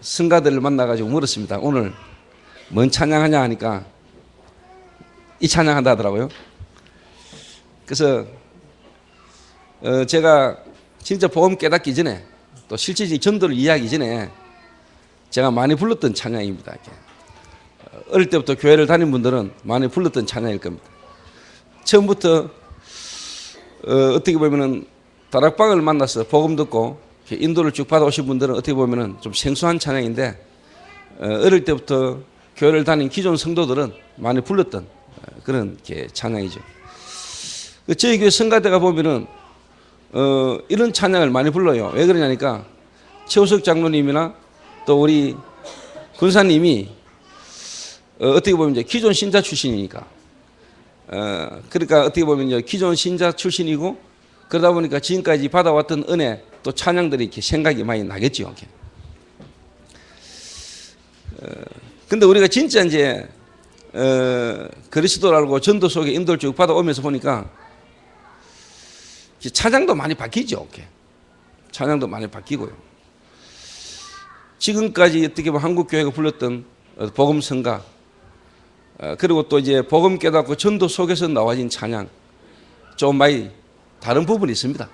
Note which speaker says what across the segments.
Speaker 1: 성가들을 만나가지고 물었습니다. 오늘 뭔 찬양하냐 하니까 이 찬양한다 하더라고요. 그래서 제가 진짜 복음 깨닫기 전에 또 실질적인 전도를 이해하기 전에 제가 많이 불렀던 찬양입니다. 어릴 때부터 교회를 다닌 분들은 많이 불렀던 찬양일 겁니다. 처음부터 어떻게 보면은 다락방을 만나서 복음 듣고 인도를 쭉 받아오신 분들은 어떻게 보면은 좀 생소한 찬양인데 어릴 때부터 교회를 다닌 기존 성도들은 많이 불렀던 그런 찬양이죠. 저희 교회 성가대가 보면은 이런 찬양을 많이 불러요. 왜 그러냐니까 최우석 장로님이나 또 우리 군사님이 어떻게 보면 이제 기존 신자 출신이니까 그러니까 어떻게 보면 이제 기존 신자 출신이고 그러다 보니까 지금까지 받아왔던 은혜 또 찬양들이 이렇게 생각이 많이 나겠죠. 근데 우리가 진짜 이제 그리스도를 알고 전도 속에 인도를 쭉 받아오면서 보니까 찬양도 많이 바뀌죠. 찬양도 많이 바뀌고요. 지금까지 어떻게 보면 한국 교회가 불렀던 복음 성가 그리고 또 이제 복음 깨닫고 전도 속에서 나와진 찬양 좀 많이 다른 부분이 있습니다.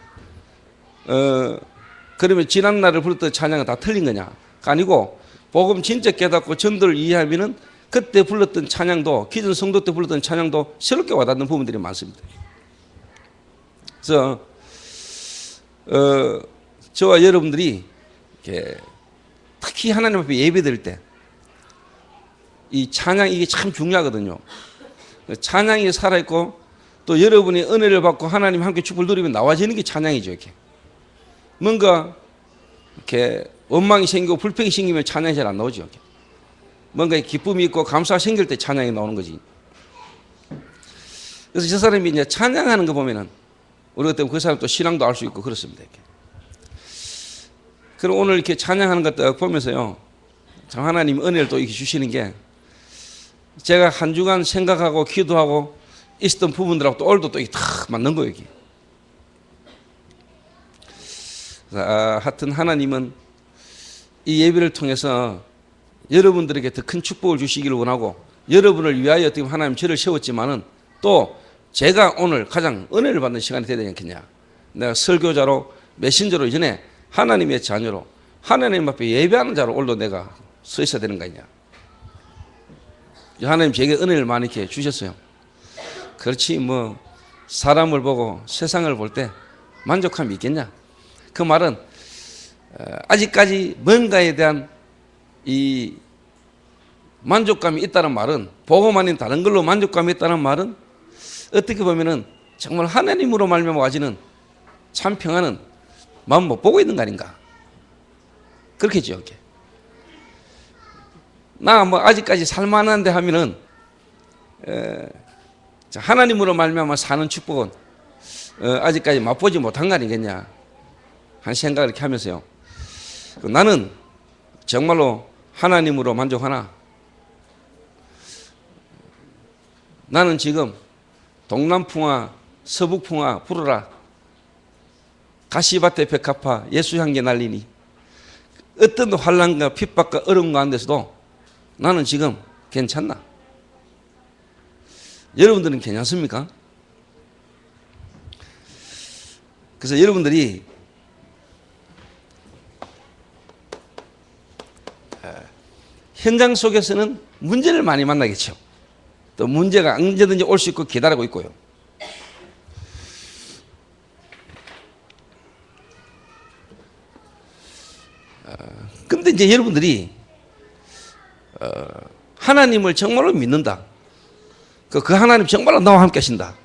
Speaker 1: 그러면 지난 날을 불렀던 찬양은 다 틀린 거냐? 아니고 복음 진짜 깨닫고 전도를 이해하면은 그때 불렀던 찬양도 기존 성도 때 불렀던 찬양도 새롭게 와닿는 부분들이 많습니다. 그래서 저와 여러분들이 이렇게 특히 하나님 앞에 예배드릴 때 이 찬양 이게 참 중요하거든요. 찬양이 살아있고 또 여러분이 은혜를 받고 하나님 함께 축복을 누리면 나와지는 게 찬양이죠. 이렇게 뭔가 이렇게 원망이 생기고 불평이 생기면 찬양이 잘 안 나오죠. 이렇게. 뭔가 기쁨이 있고 감사가 생길 때 찬양이 나오는 거지. 그래서 저 사람이 이제 찬양하는 거 보면은 우리가 때문에 그 사람 또 신앙도 알 수 있고 그렇습니다. 이렇게. 그럼 오늘 이렇게 찬양하는 것들 보면서요, 참 하나님 은혜를 또 이렇게 주시는 게 제가 한 주간 생각하고 기도하고 있었던 부분들하고 또 오늘도 또 이게 탁 맞는 거예요. 이게. 하여튼 하나님은 이 예배를 통해서 여러분들에게 더 큰 축복을 주시기를 원하고 여러분을 위하여 어떻게 하나님 저를 세웠지만은 또 제가 오늘 가장 은혜를 받는 시간이 되지 않겠냐. 내가 설교자로 메신저로 이전에 하나님의 자녀로 하나님 앞에 예배하는 자로 오늘도 내가 서 있어야 되는 거 아니냐. 하나님 제게 은혜를 많이 이렇게 주셨어요. 그렇지 뭐 사람을 보고 세상을 볼 때 만족함이 있겠냐. 그 말은 아직까지 뭔가에 대한 이 만족감이 있다는 말은 복음 아닌 다른 걸로 만족감이 있다는 말은 어떻게 보면은 정말 하나님으로 말미암아 와지는 참 평안은 마음 못 보고 있는 거 아닌가. 그렇겠죠. 나 뭐 아직까지 살만한데 하면은 하나님으로 말미암아 사는 축복은 아직까지 맛보지 못한 거 아니겠냐 한 생각을 이렇게 하면서요. 나는 정말로 하나님으로 만족하나? 나는 지금 동남풍화 서북풍화 불어라 가시밭에 백합화 예수향기 날리니 어떤 환난과 핍박과 어려움 가운데서도 나는 지금 괜찮나? 여러분들은 괜찮습니까? 그래서 여러분들이 현장 속에서는 문제를 많이 만나겠죠. 또 문제가 언제든지 올 수 있고 기다리고 있고요. 근데 이제 여러분들이 하나님을 정말로 믿는다. 그 하나님 정말로 나와 함께 하신다.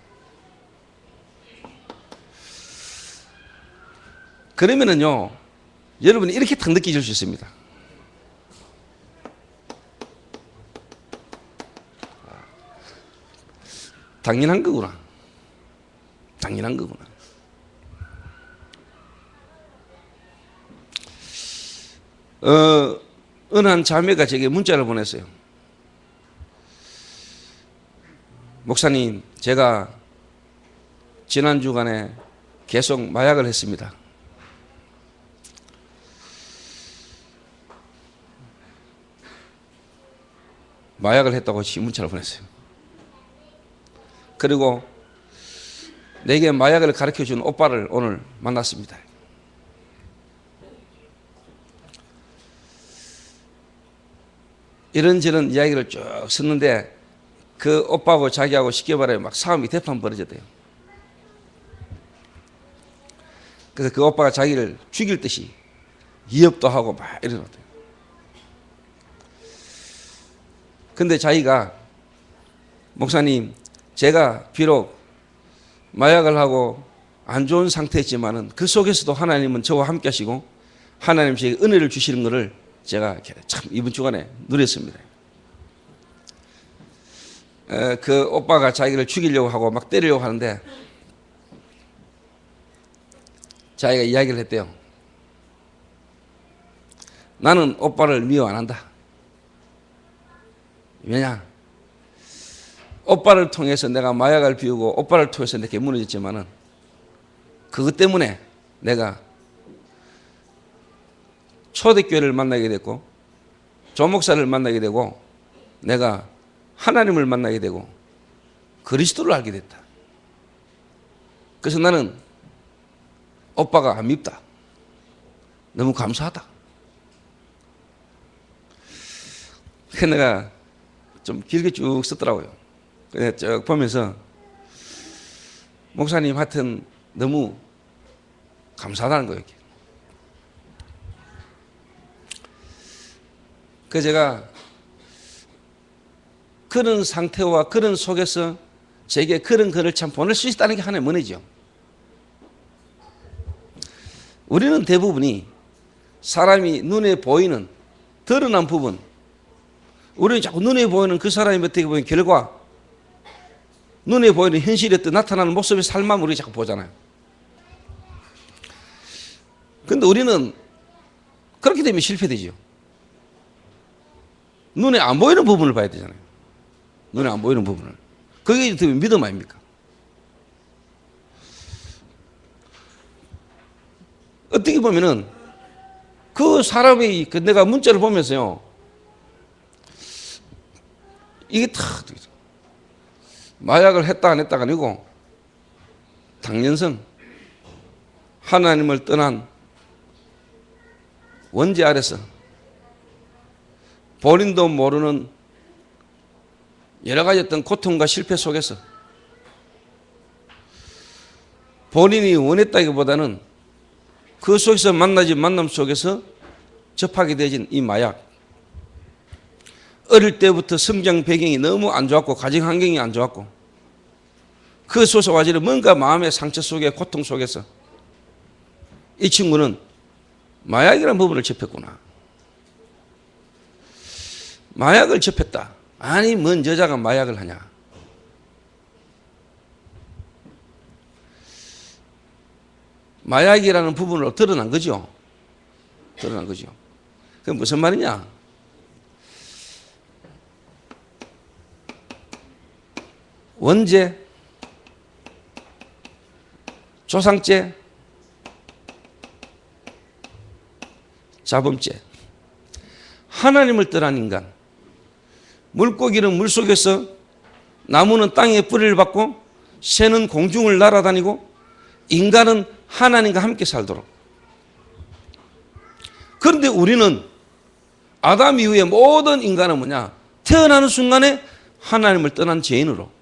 Speaker 1: 그러면은요, 여러분이 이렇게 딱 느끼실 수 있습니다. 당연한 거구나. 당연한 거구나. 어느 한 자매가 제게 문자를 보냈어요. 목사님, 제가 지난 주간에 계속 마약을 했습니다. 마약을 했다고 신문처럼 보냈어요. 그리고 내게 마약을 가르쳐준 오빠를 오늘 만났습니다. 이런저런 이야기를 쭉 썼는데 그 오빠하고 자기하고 쉽게 말해 막 싸움이 대판 벌어졌대요. 그래서 그 오빠가 자기를 죽일 듯이 위협도 하고 막 이러더라고요. 근데 자기가 목사님, 제가 비록 마약을 하고 안 좋은 상태였지만은 그 속에서도 하나님은 저와 함께 하시고 하나님 제게 은혜를 주시는 것을 제가 참 이번 주간에 누렸습니다. 그 오빠가 자기를 죽이려고 하고 막 때리려고 하는데 자기가 이야기를 했대요. 나는 오빠를 미워 안 한다. 왜냐? 오빠를 통해서 내가 마약을 비우고 오빠를 통해서 내게 무너졌지만은 그것 때문에 내가 초대교회를 만나게 됐고 조목사를 만나게 되고 내가 하나님을 만나게 되고 그리스도를 알게 됐다. 그래서 나는 오빠가 안 밉다. 너무 감사하다. 그래서 내가 좀 길게 쭉 썼더라고요. 그래서 쭉 보면서 목사님 하여튼 너무 감사하다는 거예요. 그래서 제가 그런 상태와 그런 속에서 제게 그런 글을 참 보낼 수 있다는 게 하나의 은혜죠. 우리는 대부분이 사람이 눈에 보이는 드러난 부분, 우리는 자꾸 눈에 보이는 그 사람이 어떻게 보면 결과, 눈에 보이는 현실에 또 나타나는 모습의 삶만 우리가 자꾸 보잖아요. 그런데 우리는 그렇게 되면 실패되죠. 눈에 안 보이는 부분을 봐야 되잖아요. 눈에 안 보이는 부분을. 그게 어떻게 믿음 아닙니까? 어떻게 보면은 그 사람이 내가 문자를 보면서요, 이게 다 마약을 했다 안 했다가 아니고 당년성 하나님을 떠난 원죄 아래서 본인도 모르는 여러 가지 어떤 고통과 실패 속에서 본인이 원했다기보다는 그 속에서 만나진 만남 속에서 접하게 되어진 이 마약. 어릴 때부터 성장 배경이 너무 안 좋았고 가정 환경이 안 좋았고 그 속에서 와지는 뭔가 마음의 상처 속에 고통 속에서 이 친구는 마약이라는 부분을 접했구나. 마약을 접했다. 아니 뭔 여자가 마약을 하냐. 마약이라는 부분으로 드러난 거죠. 드러난 거죠. 그게 무슨 말이냐. 원죄, 조상죄, 자범죄. 하나님을 떠난 인간. 물고기는 물속에서, 나무는 땅에 뿌리를 받고 새는 공중을 날아다니고 인간은 하나님과 함께 살도록. 그런데 우리는 아담 이후에 모든 인간은 뭐냐? 태어나는 순간에 하나님을 떠난 죄인으로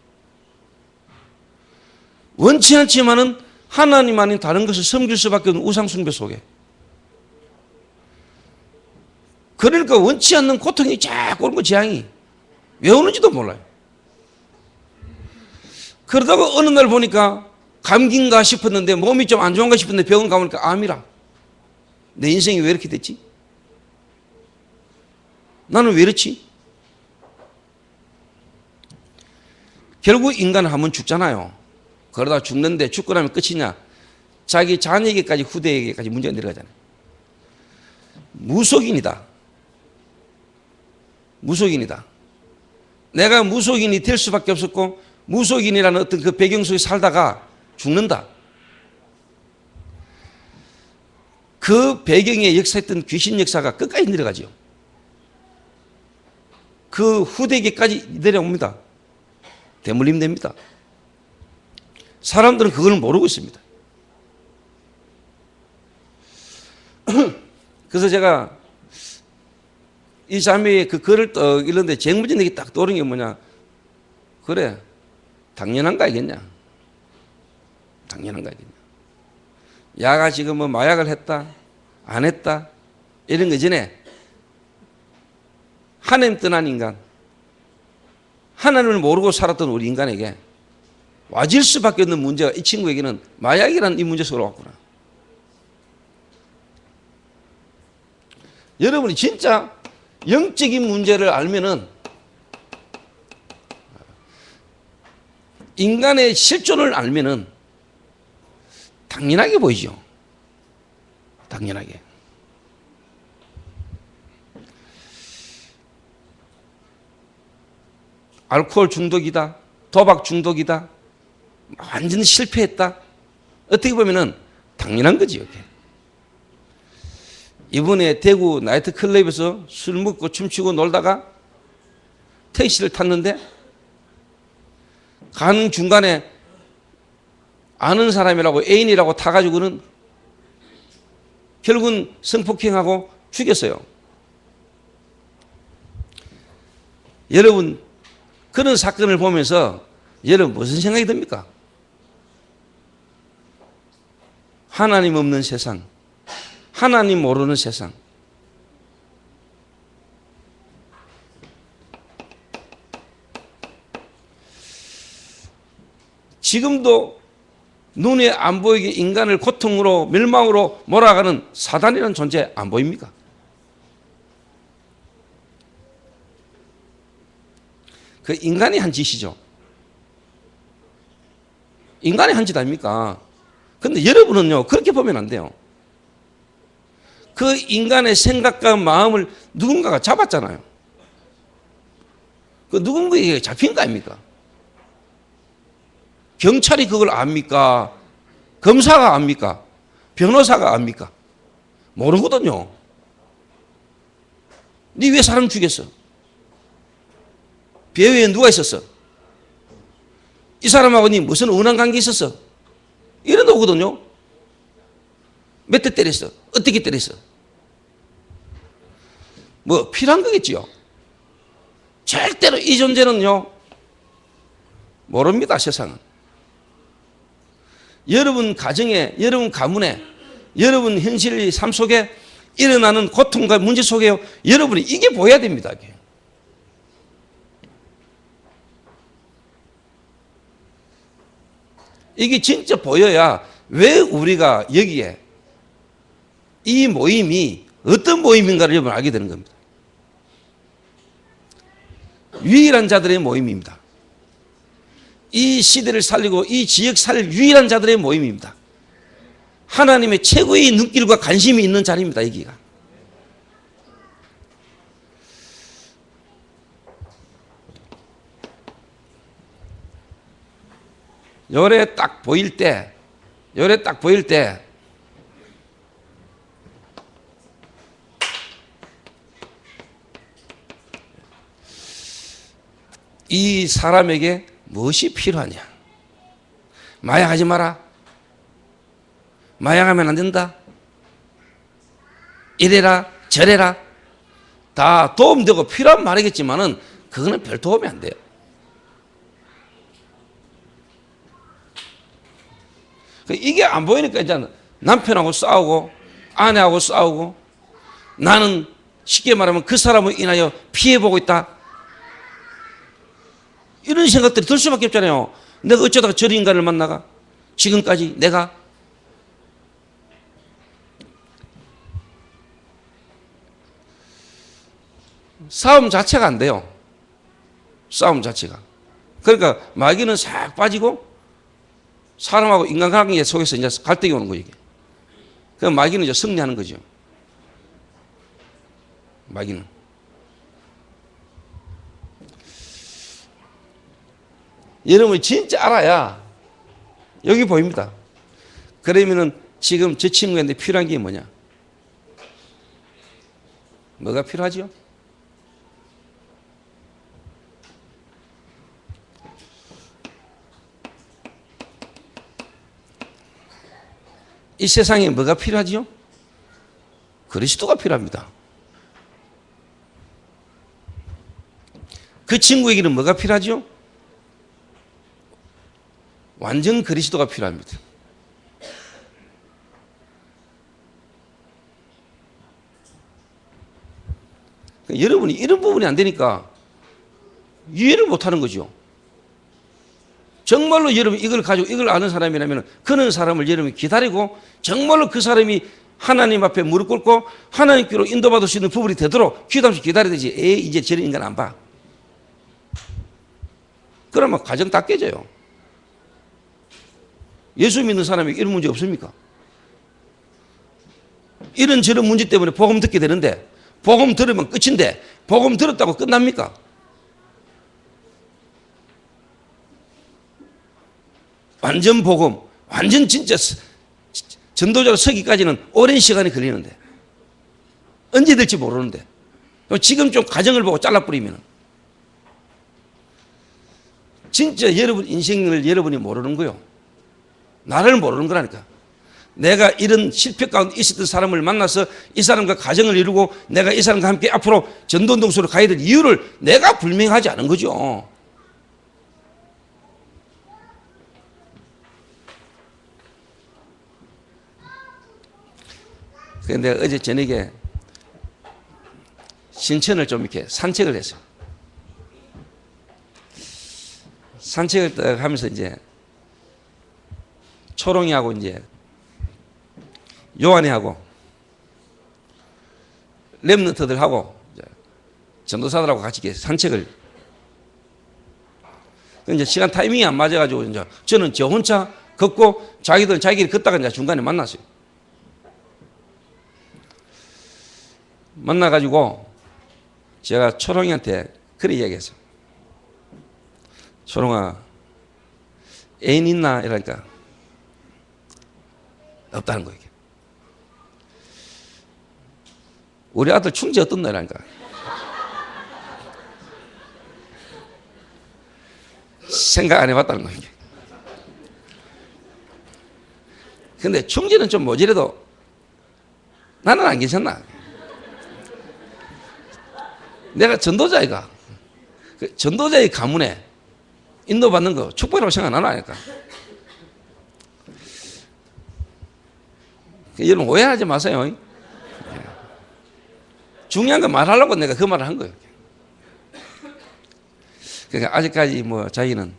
Speaker 1: 원치 않지만은 하나님 아닌 다른 것을 섬길 수밖에 없는 우상숭배 속에, 그러니까 원치 않는 고통이 자꾸 오는 거, 재앙이 왜 오는지도 몰라요. 그러다가 어느 날 보니까 감기인가 싶었는데 몸이 좀 안 좋은가 싶었는데 병원 가보니까 암이라. 내 인생이 왜 이렇게 됐지? 나는 왜 이렇지? 결국 인간은 한번 죽잖아요. 그러다 죽는데 죽고 나면 끝이냐? 자기 자녀에게까지, 후대에게까지 문제가 내려가잖아요. 무속인이다. 무속인이다. 내가 무속인이 될 수밖에 없었고 무속인이라는 어떤 그 배경 속에 살다가 죽는다. 그 배경에 역사했던 귀신 역사가 끝까지 내려가죠. 그 후대기까지 내려옵니다. 대물림 됩니다. 사람들은 그걸 모르고 있습니다. 그래서 제가 이 자매의 그 글을 떡 읽는데 제일 먼저 내게 딱 떠오른 게 뭐냐. 그래, 당연한 거 알겠냐. 당연한 거 알겠냐. 야가 지금 뭐 마약을 했다, 안 했다, 이런 거 전에 하나님 떠난 인간, 하나님을 모르고 살았던 우리 인간에게 와질 수밖에 없는 문제가 이 친구에게는 마약이라는 이 문제 속으로 왔구나. 여러분이 진짜 영적인 문제를 알면은 인간의 실존을 알면은 당연하게 보이죠. 당연하게. 알코올 중독이다, 도박 중독이다, 완전히 실패했다. 어떻게 보면은 당연한 거지. 이렇게. 이번에 대구 나이트클럽에서 술 먹고 춤추고 놀다가 택시를 탔는데 가는 중간에 아는 사람이라고 애인이라고 타가지고는 결국은 성폭행하고 죽였어요. 여러분, 그런 사건을 보면서 여러분 무슨 생각이 듭니까? 하나님 없는 세상, 하나님 모르는 세상. 지금도 눈에 안 보이게 인간을 고통으로 멸망으로 몰아가는 사단이라는 존재 안 보입니까? 그 인간이 한 짓이죠. 인간이 한 짓 아닙니까? 근데 여러분은요, 그렇게 보면 안 돼요. 그 인간의 생각과 마음을 누군가가 잡았잖아요. 그 누군가에게 잡힌 거 아닙니까? 경찰이 그걸 압니까? 검사가 압니까? 변호사가 압니까? 모르거든요. 니 왜 사람 죽였어? 배후에 누가 있었어? 이 사람하고 니 무슨 은한 관계 있었어? 이런 거 오거든요. 몇 대 때렸어? 어떻게 때렸어? 뭐 필요한 거겠지요. 절대로 이 존재는요, 모릅니다. 세상은. 여러분 가정에, 여러분 가문에, 여러분 현실 삶 속에 일어나는 고통과 문제 속에 여러분이 이게 보여야 됩니다. 이게 진짜 보여야 왜 우리가 여기에 이 모임이 어떤 모임인가를 여러분 알게 되는 겁니다. 유일한 자들의 모임입니다. 이 시대를 살리고 이 지역 살릴 유일한 자들의 모임입니다. 하나님의 최고의 눈길과 관심이 있는 자리입니다. 여기가. 요래 딱 보일 때 이 사람에게 무엇이 필요하냐? 마약하지 마라. 마약하면 안 된다. 이래라 저래라. 다 도움되고 필요한 말이겠지만은 그거는 별 도움이 안 돼요. 이게 안 보이니까 이제 남편하고 싸우고 아내하고 싸우고 나는 쉽게 말하면 그 사람을 인하여 피해보고 있다. 이런 생각들이 들 수밖에 없잖아요. 내가 어쩌다가 저런 인간을 만나가? 지금까지 내가? 싸움 자체가 안 돼요. 싸움 자체가. 그러니까 마귀는 싹 빠지고 사람하고 인간관계 속에서 이제 갈등이 오는 거예요. 그 마귀는 이제 승리하는 거죠. 마귀는. 여러분이 진짜 알아야 여기 보입니다. 그러면은 지금 저 친구한테 필요한 게 뭐냐? 뭐가 필요하죠? 이 세상에 뭐가 필요하지요? 그리스도가 필요합니다. 그 친구에게는 뭐가 필요하죠? 완전 그리스도가 필요합니다. 여러분이 이런 부분이 안 되니까 이해를 못하는 거죠. 정말로 여러분 이걸 가지고 이걸 아는 사람이라면 그런 사람을 여러분이 기다리고 정말로 그 사람이 하나님 앞에 무릎 꿇고 하나님께로 인도받을 수 있는 부분이 되도록 기도하면서 기다려야 되지. 이제 저런 인간 안 봐. 그러면 가정 다 깨져요. 예수 믿는 사람이 이런 문제 없습니까? 이런 저런 문제 때문에 복음 듣게 되는데 복음 들으면 끝인데 복음 들었다고 끝납니까? 완전 복음, 완전 진짜 전도자로 서기까지는 오랜 시간이 걸리는데 언제 될지 모르는데 지금 좀 가정을 보고 잘라버리면 진짜 여러분 인생을 여러분이 모르는 거요. 나를 모르는 거라니까. 내가 이런 실패 가운데 있었던 사람을 만나서 이 사람과 가정을 이루고 내가 이 사람과 함께 앞으로 전도동소로 가야 될 이유를 내가 불명하지 않은 거죠. 그래서 내가 어제 저녁에 신천을 좀 이렇게 산책을 했어요. 산책을 딱 하면서 이제 초롱이하고 이제 요한이하고 렘넌트들하고 전도사들하고 같이 이렇게 산책을 이제 시간 타이밍이 안 맞아가지고 이제 저는 저 혼자 걷고 자기들은 자기를 걷다가 이제 중간에 만났어요. 만나가지고 제가 초롱이한테 그래 이야기했어요. 초롱아, 애인 있나? 이러니까 없다는 거예요. 우리 아들 충지 어떻나? 이러니까 생각 안 해봤다는 거예요. 근데 충지는 좀 모자라도 나는 안 괜찮나? 내가 전도자이가 그 전도자의 가문에 인도받는 거 축복이라고 생각 안 하니까. 여러분 오해하지 마세요. 중요한 거 말하려고 내가 그 말을 한 거예요. 그러니까 아직까지 뭐 자기는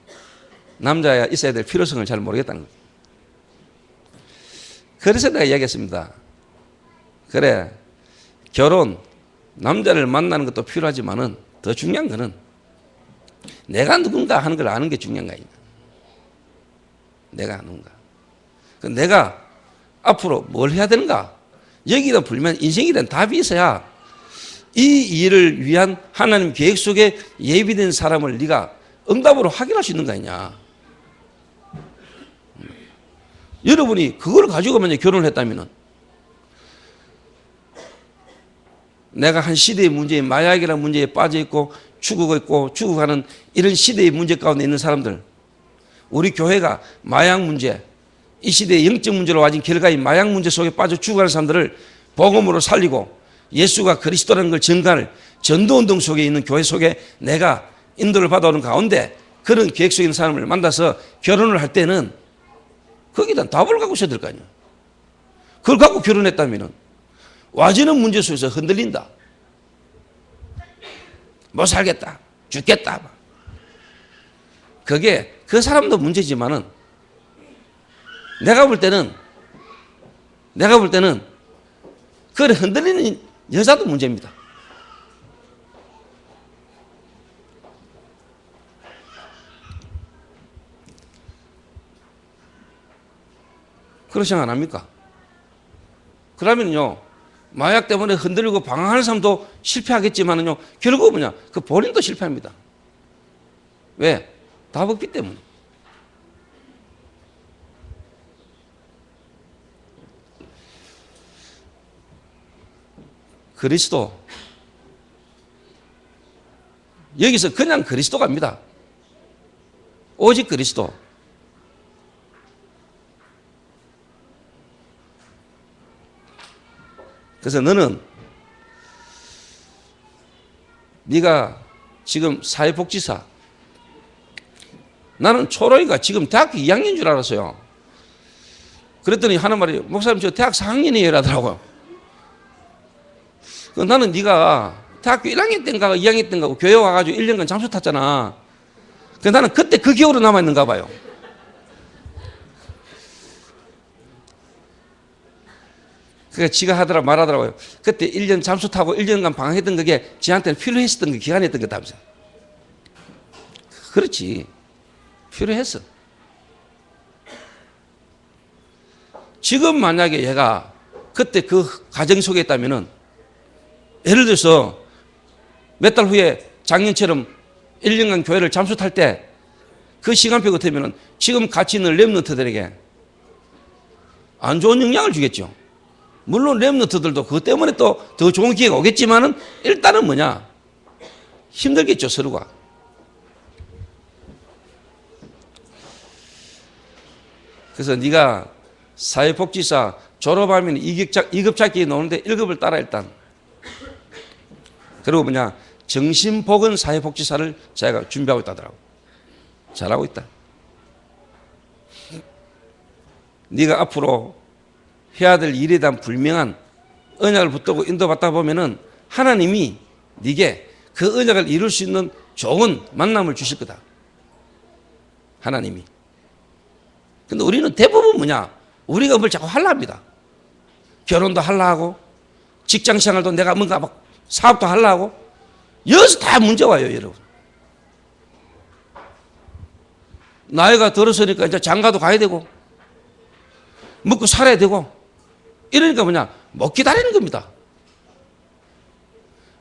Speaker 1: 남자야 있어야 될 필요성을 잘 모르겠다는 거예요. 그래서 내가 이야기했습니다. 그래, 결혼, 남자를 만나는 것도 필요하지만은 더 중요한 거는 내가 누군가 하는 걸 아는 게 중요한 거야. 내가 누군가. 내가 앞으로 뭘 해야 되는가? 여기다 불면 인생에 대한 답이 있어야 이 일을 위한 하나님 계획 속에 예비된 사람을 네가 응답으로 확인할 수 있는 거 아니냐. 여러분이 그걸 가지고 만약 결혼을 했다면 내가 한 시대의 문제에 마약이라는 문제에 빠져 있고 죽어가는 이런 시대의 문제 가운데 있는 사람들, 우리 교회가 마약 문제, 이 시대의 영적 문제로 와진 결과인 마약 문제 속에 빠져 죽어가는 사람들을 복음으로 살리고 예수가 그리스도라는 걸 전가할 전도운동 속에 있는 교회 속에 내가 인도를 받아오는 가운데 그런 계획 속에 있는 사람을 만나서 결혼을 할 때는 거기다 답을 갖고 있어야 될 거 아니야. 그걸 갖고 결혼했다면 와지는 문제 속에서 흔들린다. 못 살겠다. 죽겠다. 그게 그 사람도 문제지만은 내가 볼 때는 그걸 흔들리는 여자도 문제입니다. 그렇지 않습니까? 그러면요, 마약 때문에 흔들리고 방황하는 사람도 실패하겠지만은요, 결국은 뭐냐? 그 본인도 실패합니다. 왜? 답 없기 때문에. 그리스도. 여기서 그냥 그리스도 갑니다. 오직 그리스도. 그래서 너는 네가 지금 사회복지사, 나는 초로이가 지금 대학교 2학년인 줄 알았어요. 그랬더니 하는 말이 목사님 저 대학 4학년이에요 라더라고요. 나는 네가 대학교 1학년 때인가 2학년 때인가 교회 와가지고 1년간 잠수 탔잖아. 나는 그때 그 기억으로 남아있는가 봐요. 그러니까 지가 말하더라고요. 그때 1년 잠수 타고 1년간 방황했던 그게 지한테는 필요했었던 그 기간이었던 거다면서. 그렇지. 필요했어. 지금 만약에 얘가 그때 그 과정 속에 있다면은 예를 들어서 몇 달 후에 작년처럼 1년간 교회를 잠수 탈 때 그 시간표 같으면은 지금 같이 있는 랩런트들에게 안 좋은 영향을 주겠죠. 물론 랩런트들도 그것 때문에 또 더 좋은 기회가 오겠지만은 일단은 뭐냐? 힘들겠죠, 서로가. 그래서 네가 사회복지사 졸업하면 2급 찾기 나오는데 1급을 따라 일단. 그리고 뭐냐? 정신보건 사회복지사를 제가 준비하고 있다더라고. 잘하고 있다. 네가 앞으로 해야 될 일에 대한 분명한 언약을 붙들고 인도받다 보면은 하나님이 네게 그 언약을 이룰 수 있는 좋은 만남을 주실 거다. 하나님이. 근데 우리는 대부분 뭐냐? 우리가 뭘 자꾸 하려 합니다. 결혼도 하려 하고, 직장 생활도 내가 뭔가 막 사업도 하려 하고, 여기서 다 문제 와요, 여러분. 나이가 들었으니까 이제 장가도 가야 되고, 먹고 살아야 되고, 이러니까 뭐냐? 못 기다리는 겁니다.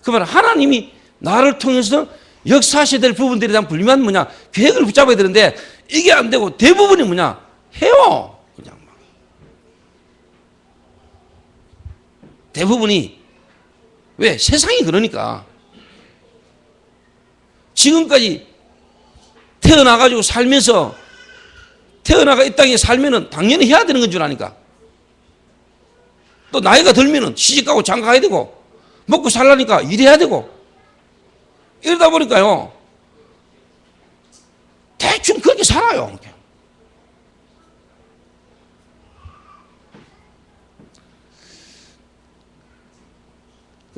Speaker 1: 그러면 하나님이 나를 통해서 역사하셔야 될 부분들에 대한 분명한 뭐냐? 계획을 붙잡아야 되는데, 이게 안 되고 대부분이 뭐냐? 해요. 그냥 막. 대부분이 왜? 세상이 그러니까. 지금까지 태어나가지고 살면서 태어나가 이 땅에 살면은 당연히 해야 되는 건 줄 아니까. 또 나이가 들면은 시집가고 장가가야 되고 먹고 살라니까 일해야 되고 이러다 보니까요. 대충 그렇게 살아요.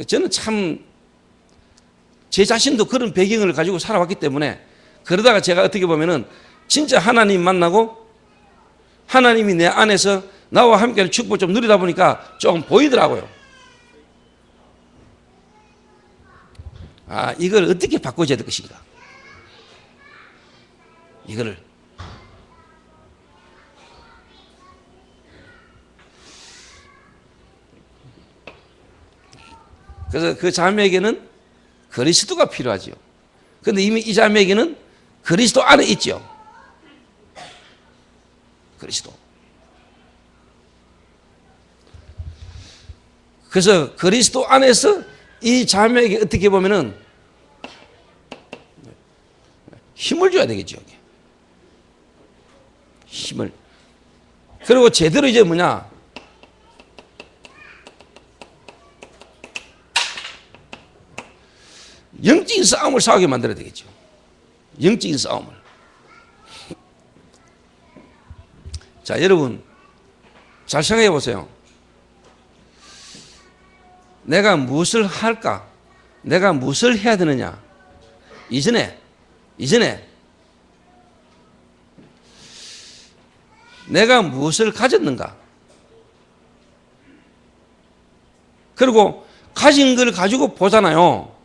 Speaker 1: 저는 참 제 자신도 그런 배경을 가지고 살아왔기 때문에 그러다가 제가 어떻게 보면은 진짜 하나님 만나고 하나님이 내 안에서 나와 함께하는 축복을 좀 누리다 보니까 조금 보이더라고요. 아, 이걸 어떻게 바꿔줘야 될 것인가. 이거를. 그래서 그 자매에게는 그리스도가 필요하지요. 그런데 이미 이 자매에게는 그리스도 안에 있죠. 그리스도. 그래서 그리스도 안에서 이 자매에게 어떻게 보면은 힘을 줘야 되겠죠. 힘을. 그리고 제대로 이제 뭐냐? 영적인 싸움을 싸우게 만들어야 되겠죠. 영적인 싸움을. 자, 여러분 잘 생각해 보세요. 내가 무엇을 할까? 내가 무엇을 해야 되느냐? 이전에 내가 무엇을 가졌는가? 그리고 가진 걸 가지고 보잖아요.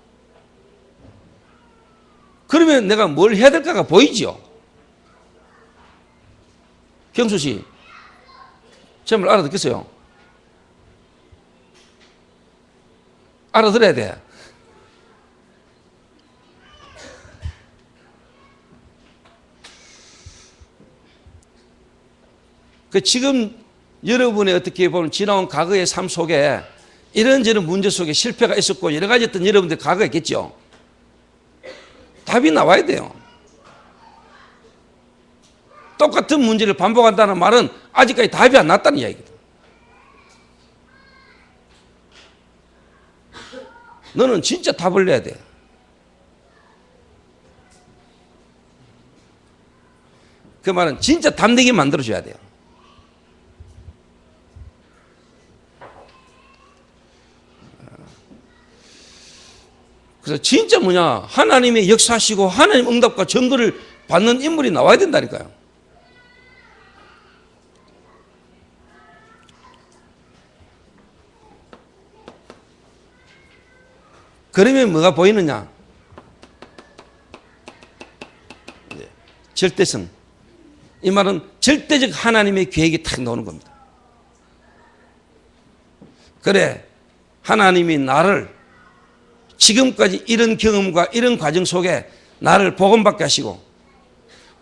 Speaker 1: 그러면 내가 뭘 해야 될까가 보이지요. 경수 씨, 제 말 알아듣겠어요? 알아들어야 돼. 그 지금 여러분의 어떻게 보면 지나온 과거의 삶 속에 이런저런 문제 속에 실패가 있었고 여러 가지 어떤 여러분들 과거가 있겠죠. 답이 나와야 돼요. 똑같은 문제를 반복한다는 말은 아직까지 답이 안 났다는 이야기거든. 너는 진짜 답을 내야 돼. 그 말은 진짜 답내게 만들어줘야 돼요. 그래서 진짜 뭐냐, 하나님의 역사하시고 하나님 응답과 증거를 받는 인물이 나와야 된다니까요. 그러면 뭐가 보이느냐? 절대성. 이 말은 절대적 하나님의 계획이 탁 나오는 겁니다. 그래, 하나님이 나를 지금까지 이런 경험과 이런 과정 속에 나를 복음받게 하시고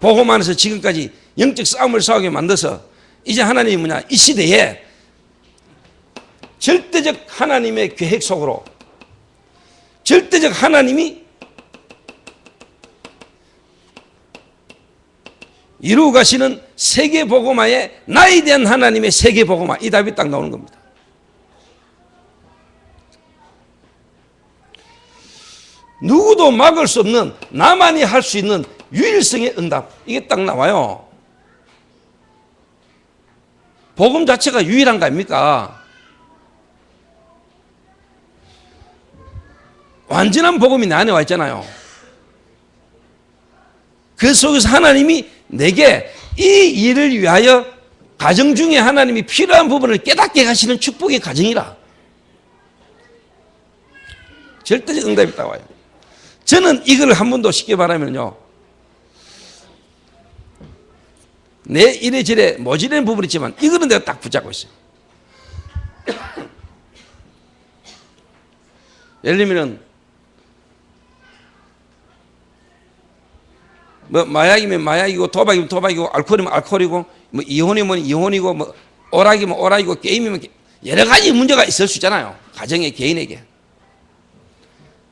Speaker 1: 복음 안에서 지금까지 영적 싸움을 싸우게 만들어서 이제 하나님이 뭐냐, 이 시대에 절대적 하나님의 계획 속으로 절대적 하나님이 이루어 가시는 세계복음화에 나에 대한 하나님의 세계복음화, 이 답이 딱 나오는 겁니다. 누구도 막을 수 없는, 나만이 할 수 있는 유일성의 응답, 이게 딱 나와요. 복음 자체가 유일한 거 아닙니까? 완전한 복음이 내 안에 와 있잖아요. 그 속에서 하나님이 내게 이 일을 위하여 가정 중에 하나님이 필요한 부분을 깨닫게 하시는 축복의 가정이라. 절대적 응답이 딱 와요. 저는 이걸 한 번도 쉽게 말하면요, 내 이래저래 모질한 부분이 있지만 이거는 내가 딱 붙잡고 있어요. 예를 들면 뭐 마약이면 마약이고 도박이면 도박이고 알코올이면 알코올이고 뭐 이혼이면 이혼이고 뭐 오락이면 오락이고 게임이면 여러 가지 문제가 있을 수 있잖아요. 가정에, 개인에게.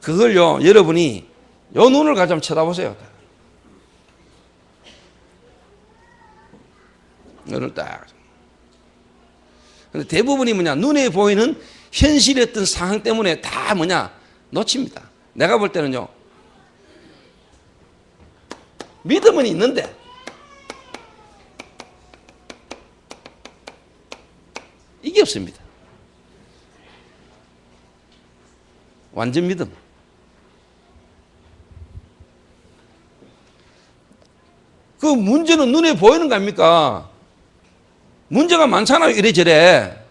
Speaker 1: 그걸요, 여러분이 요 눈을 가지고 한번 쳐다보세요. 눈을 딱. 근데 대부분이 뭐냐, 눈에 보이는 현실의 어떤 상황 때문에 다 뭐냐, 놓칩니다. 내가 볼 때는요, 믿음은 있는데 이게 없습니다. 완전 믿음. 그 문제는 눈에 보이는 거 아닙니까? 문제가 많잖아요, 이래저래.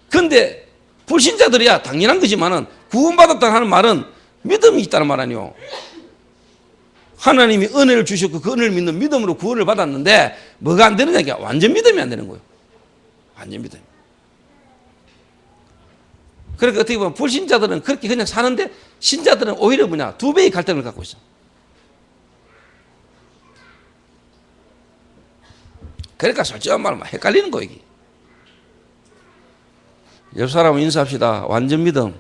Speaker 1: 근데 불신자들이야 당연한 거지만은 구원받았다 하는 말은 믿음이 있다는 말 아니요. 하나님이 은혜를 주셨고 그 은혜를 믿는 믿음으로 구원을 받았는데 뭐가 안 되느냐? 완전 믿음이 안 되는 거예요. 완전 믿음. 그러니까 어떻게 보면 불신자들은 그렇게 그냥 사는데 신자들은 오히려 뭐냐, 두 배의 갈등을 갖고 있어. 그러니까 솔직한 말로 헷갈리는 거예요. 옆 사람은 인사합시다. 완전 믿음.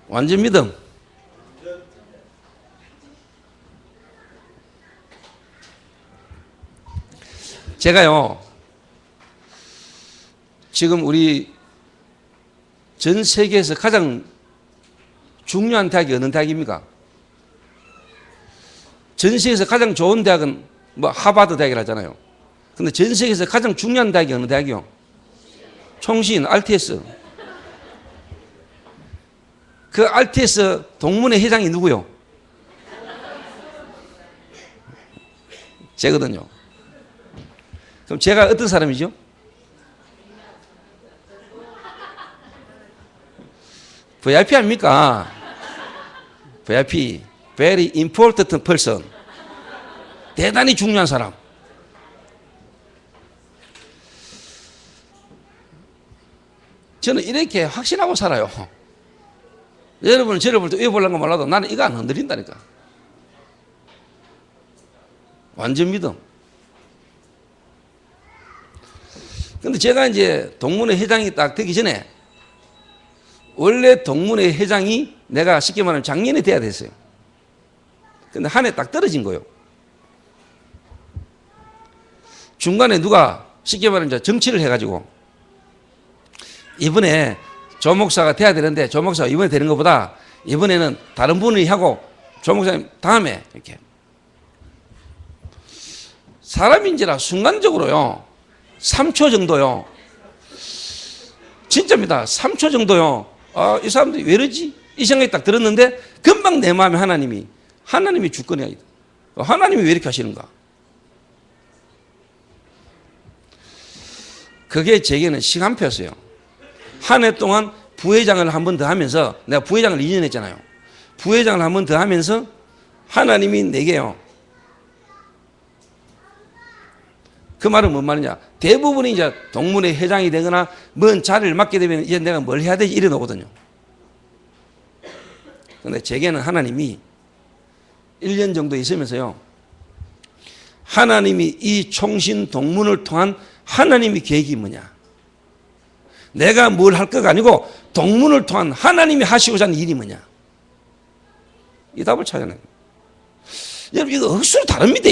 Speaker 1: 완전 믿음. 제가요, 지금 우리 전 세계에서 가장 중요한 대학이 어느 대학입니까? 전 세계에서 가장 좋은 대학은 뭐 하버드 대학이라잖아요. 근데 전 세계에서 가장 중요한 대학이 어느 대학이요? 총신, RTS. 그 RTS 동문회 회장이 누구요? 제거든요. 그럼 제가 어떤 사람이죠? VIP 아닙니까? VIP, very important person. 대단히 중요한 사람. 저는 이렇게 확신하고 살아요. 여러분은 저를 볼 때 왜 볼란가 몰라도 나는 이거 안 흔들린다니까. 완전 믿음. 근데 제가 이제 동문회 회장이 딱 되기 전에 원래 동문회 회장이 내가 쉽게 말하면 작년에 돼야 됐어요. 근데 한 해 딱 떨어진 거예요. 중간에 누가 쉽게 말하면 이제 정치를 해가지고 이번에 조 목사가 돼야 되는데 조 목사가 이번에 되는 것보다 이번에는 다른 분이 하고 조 목사님 다음에 이렇게 사람인지라 순간적으로요 3초 정도요 진짜입니다 3초 정도요 이 사람들이 왜 이러지? 이 생각이 딱 들었는데 금방 내 마음에 하나님이 주권이야 하나님이 왜 이렇게 하시는가 그게 제게는 시간표였어요 한 해 동안 부회장을 한 번 더 하면서 내가 부회장을 2년 했잖아요 부회장을 한 번 더 하면서 하나님이 내게요 그 말은 뭔 말이냐 대부분이 이제 동문회 회장이 되거나 뭔 자리를 맡게 되면 이제 내가 뭘 해야 되지 이래 놓거든요 그런데 제게는 하나님이 1년 정도 있으면서요 하나님이 이 총신 동문을 통한 하나님의 계획이 뭐냐 내가 뭘 할 거가 아니고 동문을 통한 하나님이 하시고자 하는 일이 뭐냐 이 답을 찾아내요 여러분 이거 억수로 다릅니다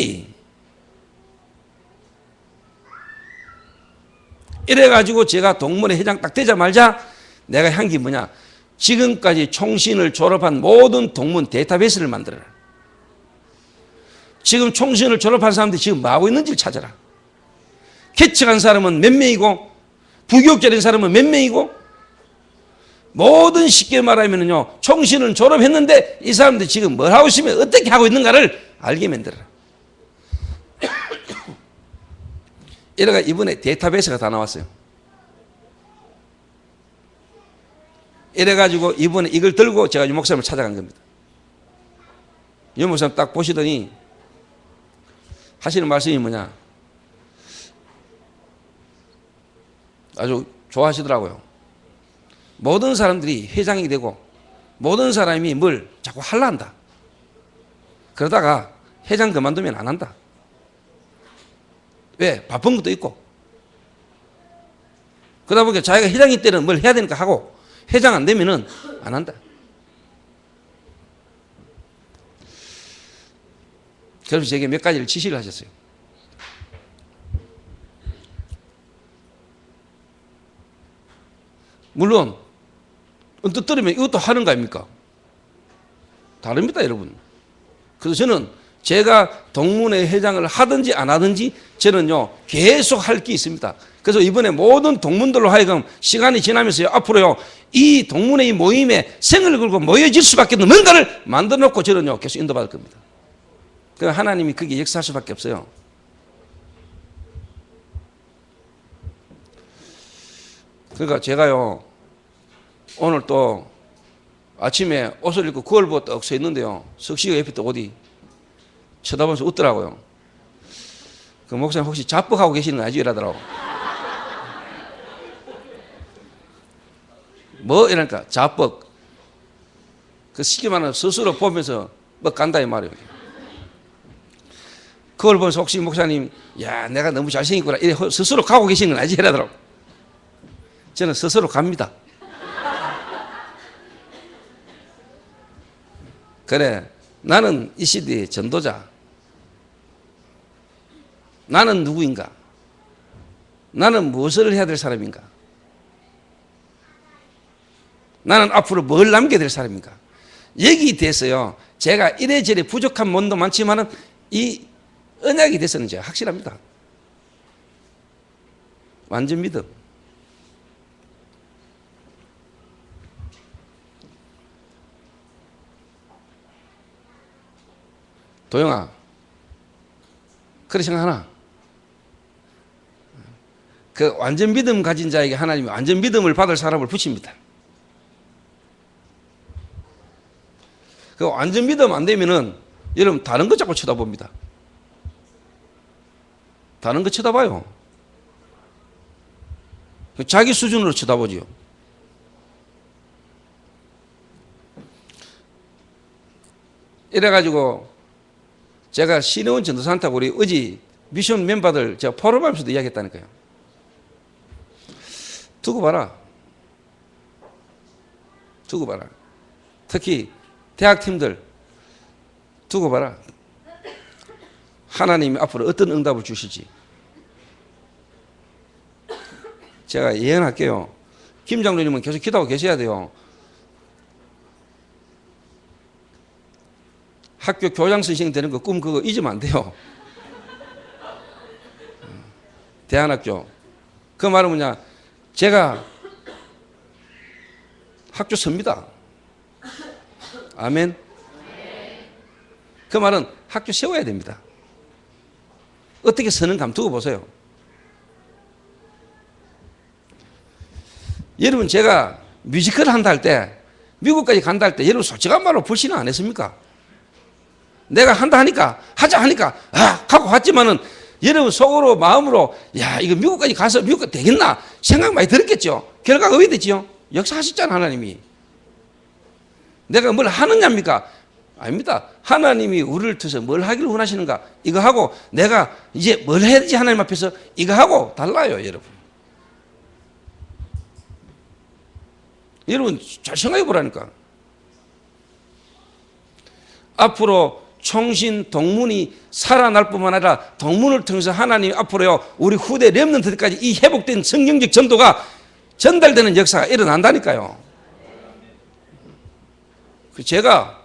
Speaker 1: 이래가지고 제가 동문회 회장 딱 되자마자 내가 한 게 뭐냐 지금까지 총신을 졸업한 모든 동문 데이터베이스를 만들어라 지금 총신을 졸업한 사람들이 지금 뭐하고 있는지를 찾아라 개척한 사람은 몇 명이고 부교육자된 사람은 몇 명이고 모든 쉽게 말하면요 총신을 졸업했는데 이 사람들이 지금 뭘 하고 있으면 어떻게 하고 있는가를 알게 만들어라 이래가 이번에 데이터베이스가 다 나왔어요 이래가지고 이번에 이걸 들고 제가 유 목사님을 찾아간 겁니다 유 목사님 딱 보시더니 하시는 말씀이 뭐냐 아주 좋아하시더라고요 모든 사람들이 회장이 되고 모든 사람이 뭘 자꾸 하려 한다 그러다가 회장 그만두면 안 한다 왜? 바쁜 것도 있고 그러다 보니까 자기가 회장일 때는 뭘 해야 되니까 하고 회장 안 되면은 안 한다 그래서 제게 몇 가지를 지시를 하셨어요 물론 언뜻 들으면 이것도 하는 거 아닙니까? 다릅니다 여러분 그래서 저는 제가 동문회 회장을 하든지 안 하든지 저는요 계속 할 게 있습니다 그래서 이번에 모든 동문들로 하여금 시간이 지나면서요 앞으로요 이 동문회 모임에 생을 걸고 모여질 수밖에 없는 뭔가를 만들어 놓고 저는요 계속 인도받을 겁니다 그러니까 하나님이 거기에 역사할 수밖에 없어요 그러니까 제가요 오늘 또 아침에 옷을 입고 거울 보고 떡 서 있는데요 석시가 옆에 또 어디 쳐다보면서 웃더라고요 그 목사님 혹시 자뻑하고 계시는 거 아니지? 이러더라고 뭐 이러니까 자뻑 그 쉽게 말하면 스스로 보면서 뭐 간다 이 말이에요 그걸 보면서 혹시 목사님 야 내가 너무 잘생겼구나 이래 스스로 가고 계시는 건 아니지? 이러더라고 저는 스스로 갑니다 그래 나는 이 시대의 전도자 나는 누구인가 나는 무엇을 해야 될 사람인가 나는 앞으로 뭘 남겨야 될 사람인가 여기에 대해서요 제가 이래저래 부족한 면도 많지만은 이 언약에 대해서는 제가 확실합니다 완전 믿음 도영아 그렇게 생각하나? 그 완전 믿음 가진 자에게 하나님이 완전 믿음을 받을 사람을 붙입니다 그 완전 믿음 안 되면은 여러분 다른 거 자꾸 쳐다봅니다 다른 거 쳐다봐요 자기 수준으로 쳐다보지요 이래가지고 제가 신혜원 전도사한테 우리 어제 미션 멤버들 제가 포럼하면서도 이야기했다니까요 두고 봐라 특히 대학팀들 두고 봐라 하나님이 앞으로 어떤 응답을 주실지 제가 예언할게요. 김 장로님은 계속 기도하고 계셔야 돼요. 학교 교장 선생님 되는 거 꿈 그거 잊으면 안 돼요. 대안학교. 그 말은 뭐냐? 제가 학교 섭니다. 아멘. 그 말은 학교 세워야 됩니다. 어떻게 서는 감 두고 보세요. 여러분 제가 뮤지컬 한다 할 때 미국까지 간다 할 때 여러분 솔직한 말로 불신은 안 했습니까? 내가 한다 하니까 하자 하니까 하고 갔지만은 여러분 속으로 마음으로 야 이거 미국까지 가서 미국 되겠나 생각 많이 들었겠죠. 결과가 어떻게 됐지요? 역사하셨잖아 하나님이. 내가 뭘 하느냐입니까? 아닙니다. 하나님이 우리를 통해서 뭘 하기를 원하시는가 이거 하고 내가 이제 뭘 해야 되지 하나님 앞에서 이거 하고 달라요 여러분. 여러분 잘 생각해 보라니까. 앞으로 총신 동문이 살아날 뿐만 아니라 동문을 통해서 하나님 앞으로요 우리 후대 렘넌트들까지 이 회복된 성경적 전도가 전달되는 역사가 일어난다니까요. 제가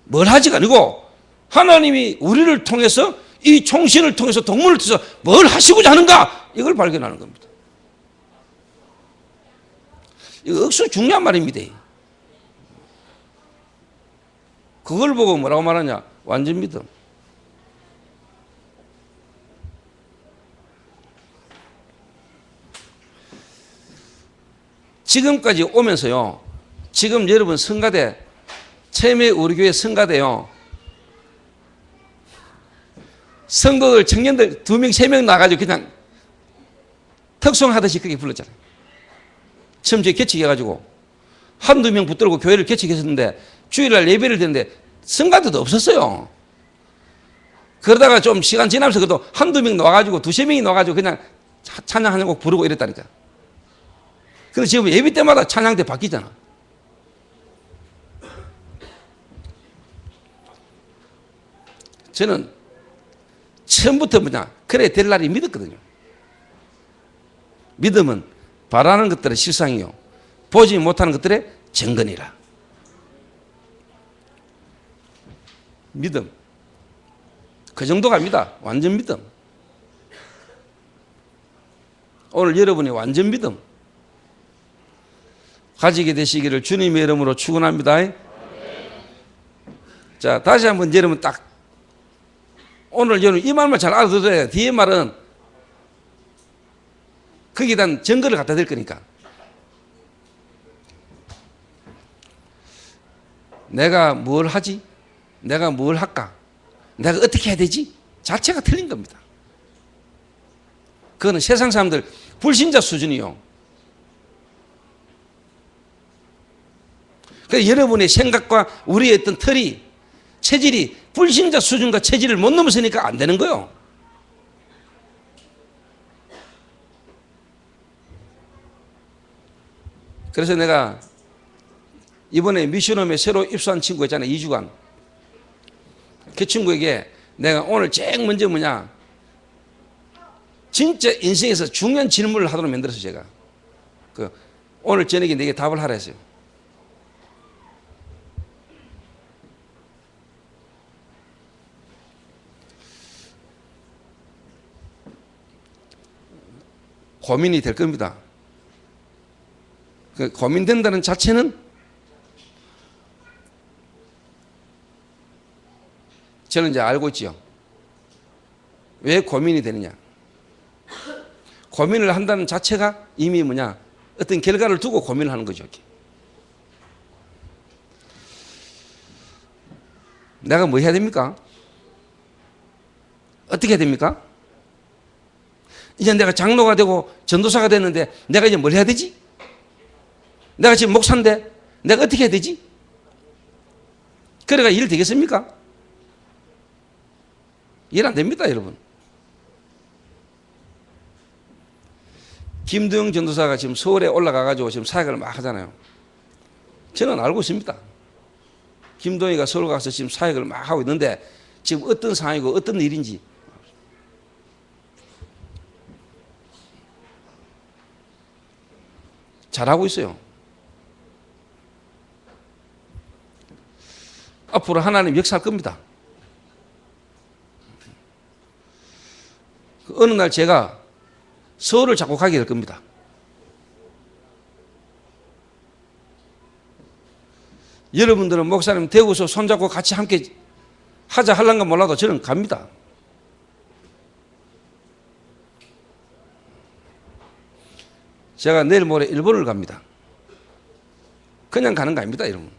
Speaker 1: 뭘 하지가 아니고 하나님이 우리를 통해서 이 총신을 통해서 동문을 통해서 뭘 하시고자 하는가 이걸 발견하는 겁니다. 이거 억수 중요한 말입니다. 그걸 보고 뭐라고 말하냐? 완전 믿음. 지금까지 오면서요. 지금 여러분 성가대 처음에 우리 교회 성가대요. 성도들 청년들 2명 3명 나가지고 그냥 특송하듯이 그렇게 불렀잖아요. 처음 저희 개척해가지고 한두 명 붙들고 교회를 개척했었는데 주일날 예배를 드는데 성가대도 없었어요. 그러다가 좀 시간 지나면서 그래도 한두 명 나와가지고 2~3명이 나와가지고 그냥 찬양 한 곡 부르고 이랬다니까. 그래서 지금 예배 때마다 찬양대 바뀌잖아. 저는 처음부터 뭐냐 그래 될 날이 믿었거든요. 믿음은 바라는 것들의 실상이요 보지 못하는 것들의 증거니라. 믿음 그 정도 갑니다. 완전 믿음. 오늘 여러분이 완전 믿음 가지게 되시기를 주님의 이름으로 축원합니다. 자 다시 한번 여러분 딱 오늘 여러분 이 말만 잘 알아들어야 뒤에 말은 거기에 대한 증거를 갖다 댈 거니까. 내가 뭘 하지? 내가 뭘 할까? 내가 어떻게 해야 되지? 자체가 틀린 겁니다. 그거는 세상 사람들 불신자 수준이요. 그래서 여러분의 생각과 우리의 어떤 틀이 체질이 불신자 수준과 체질을 못 넘어서니까 안 되는 거예요. 그래서 내가 이번에 미션홈에 새로 입소한 친구 있잖아요. 2주간. 그 친구에게 내가 오늘 제일 먼저 뭐냐 진짜 인생에서 중요한 질문을 하도록 만들었어요. 제가 오늘 저녁에 내게 답을 하라 했어요. 고민이 될 겁니다. 고민된다는 자체는 저는 이제 알고 있지요. 왜 고민이 되느냐. 고민을 한다는 자체가 이미 뭐냐 어떤 결과를 두고 고민을 하는 거죠. 내가 뭐 해야 됩니까? 어떻게 해야 됩니까? 이제 내가 장로가 되고 전도사가 됐는데 내가 이제 뭘 해야 되지? 내가 지금 목사인데 내가 어떻게 해야 되지? 그래가 일 되겠습니까? 일 안 됩니다, 여러분. 김두영 전도사가 지금 서울에 올라가가지고 지금 사역을 막 하잖아요. 저는 알고 있습니다. 김동희가 서울 가서 지금 사역을 막 하고 있는데 지금 어떤 상황이고 어떤 일인지. 잘하고 있어요. 앞으로 하나님 역사할 겁니다. 어느 날 제가 서울을 잡고 가게 될 겁니다. 여러분들은 목사님 대구서 손잡고 같이 함께 하자 할란가 몰라도 저는 갑니다. 제가 내일 모레 일본을 갑니다. 그냥 가는 거 아닙니다, 여러분.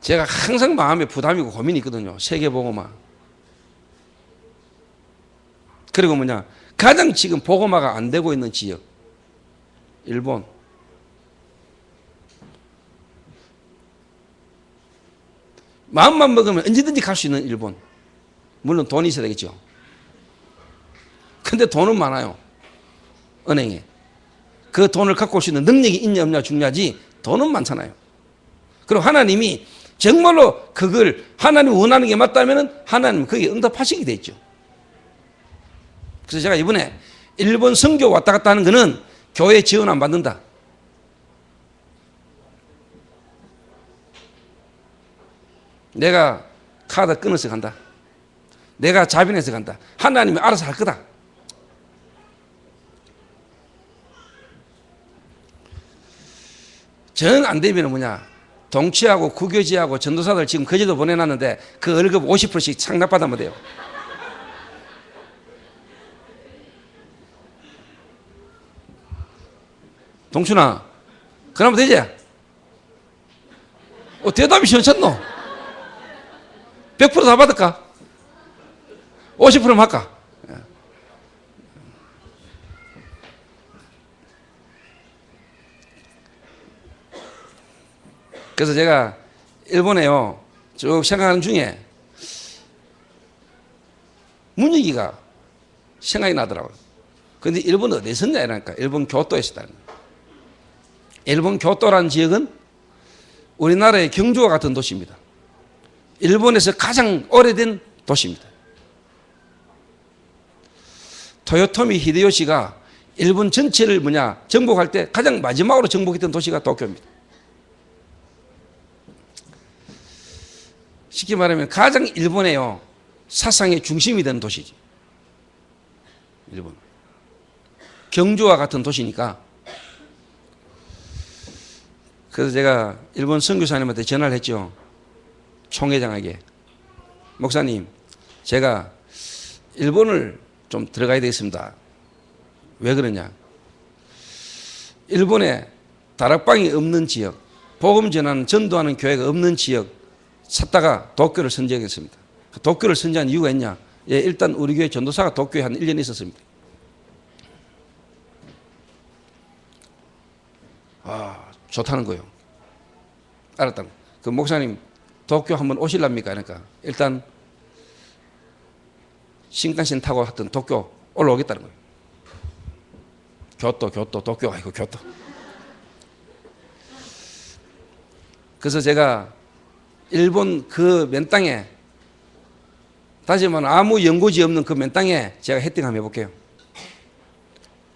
Speaker 1: 제가 항상 마음에 부담이고 고민이 있거든요. 세계보고마. 그리고 뭐냐, 가장 지금 보고마가 안 되고 있는 지역, 일본. 마음만 먹으면 언제든지 갈 수 있는 일본. 물론 돈이 있어야 되겠죠. 근데 돈은 많아요, 은행에. 그 돈을 갖고 올 수 있는 능력이 있냐 없냐 중요하지, 돈은 많잖아요. 그리고 하나님이 정말로 그걸 하나님 원하는 게 맞다면 하나님 거기에 응답하시게 돼 있죠. 그래서 제가 이번에 일본 선교 왔다 갔다 하는 거는 교회 지원 안 받는다. 내가 카드 끊어서 간다. 내가 자빈해서 간다. 하나님이 알아서 할 거다. 정 안 되면 뭐냐, 동치하고 구교지하고 전도사들 지금 거제도 보내놨는데 그 월급 50%씩 상납받으면 돼요. 동춘아, 그러면 되지? 대답이 시원찮노? 100%다 받을까? 50%만 할까? 그래서 제가 일본에요 쭉 생각하는 중에 문익이가 생각이 나더라고요. 그런데 일본은 어디에 있었냐 이러니까 일본 교토에 있었다는 거예요. 일본 교토라는 지역은 우리나라의 경주와 같은 도시입니다. 일본에서 가장 오래된 도시입니다. 토요토미 히데요시가 일본 전체를 정복할 때 가장 마지막으로 정복했던 도시가 도쿄입니다. 쉽게 말하면 가장 일본의 사상의 중심이 되는 도시죠. 일본. 경주와 같은 도시니까. 그래서 제가 일본 선교사님한테 전화를 했죠. 총회장에게. 목사님, 제가 일본을 좀 들어가야 되겠습니다. 왜 그러냐? 일본에 다락방이 없는 지역, 복음 전하는 전도하는 교회가 없는 지역 찾다가 도쿄를 선정했습니다. 도쿄를 선정한 이유가 있냐? 예, 일단 우리 교회 전도사가 도쿄에 한 1년 있었습니다. 좋다는 거예요. 알았다는 거예요. 그 목사님 도쿄 한번 오실랍니까? 그러니까 일단 신칸센 타고 하여튼 도쿄 올라오겠다는 거예요. 도쿄 아니고 교토. 그래서 제가 일본 그 맨 땅에, 다시 말하면 아무 연고지 없는 그 맨 땅에 제가 헤딩 한번 해볼게요.